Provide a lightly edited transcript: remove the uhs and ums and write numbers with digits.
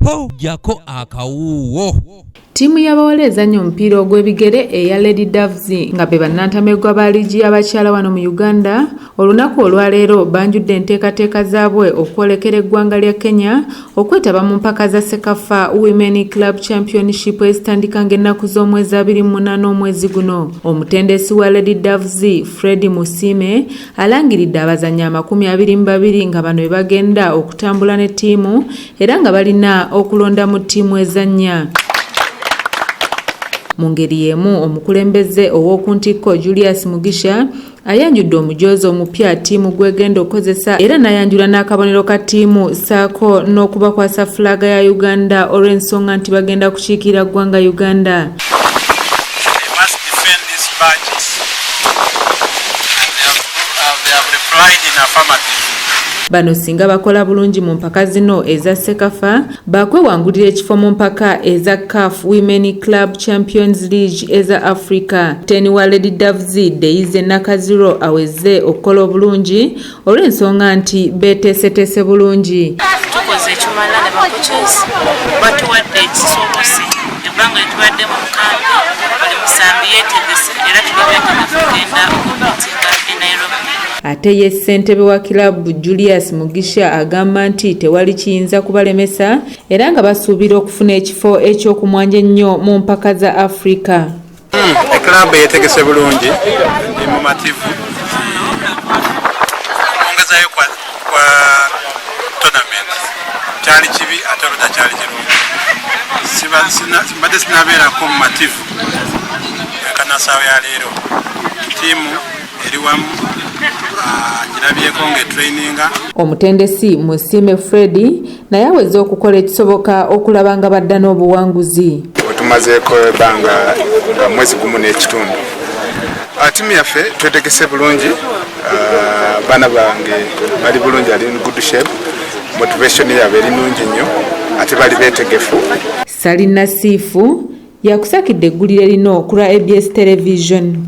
po jako akawuwo. Ttimu y'abawala ezannya omupiira ogw'ebigere eya Lady Doves nga be bannantamegwa ba liigi y'abakyala wano mu Uganda olunaku olwaleero banjudde enteekateeka zaabwe okwolekera eggwanga lya Kenya okwetaba mu mpaka za Sekafa Women Club Championship ezitandika ng'ennaku z'omwezi 28 omwezi guno. Omutendesi wa Lady Doves Fred Musime alangiridde abazannyi 22 nga bano be bagenda okutambula ne ttiimu era nga balina okulonda mu ttiimu ezannya. Mu ngeri y'emu omukulembeze ow'okuntikko Julius Mugisha ayanjudde omujoozi omupya ttiimu gwegenda okozesa era n'ayanjula n'akabonero ka ttiimu ssaako n'okubakwasa fulaga ya Uganda olw'ensonga nti bagenda kukiikirira ggwanga Uganda. Bano singa bakola bulungi mu mpaka zino eza Sekafa bakwewangulira ekifo mu mpaka eza CAF Women Club Champions League eza Africa. Teni wa Lady Doves Deize Nakaziro aweze okukola obulungi olw'ensonga nti beeteeseteese bulungi. Tukoze ekimala ne bakoches batuwadde ekisobozi ebbanga etubadde mu kambi bali musambi yeetegese era tugetegefu kugenda okubitinga e Nairobi. Ate ye ssentebe wa kilabu Julius Mugisha agamba nti tewali kiyinza kubalemesa era nga basuubira okufuna ekifo ekyokumwanja ennyo mu mpaka za Africa. Ekilabu yeetegese bulungi emumativu ongezayo kwa tournament kyali kibi ate oludda kyali kirungi mbadde sinabeerako mumativu ekanasaawo ya leero ttiimu eri wamu girabyeko ng'etraininga. Omutendesi Musime Fred naye aweze okukola ekisoboka okulaba nga badda n'obuwanguzi. Tumazeeko ebbanga nga mwezi gumu n'ekitundu. Ttiimu yaffe twetegese bulungi, baana bange bali bulungi, ali in good shape, motivation yaabwe eri nnungi nnyo ate bali beetegefu. Salina Siifu yakusakidde eggulire lino ku lwa ABS Television.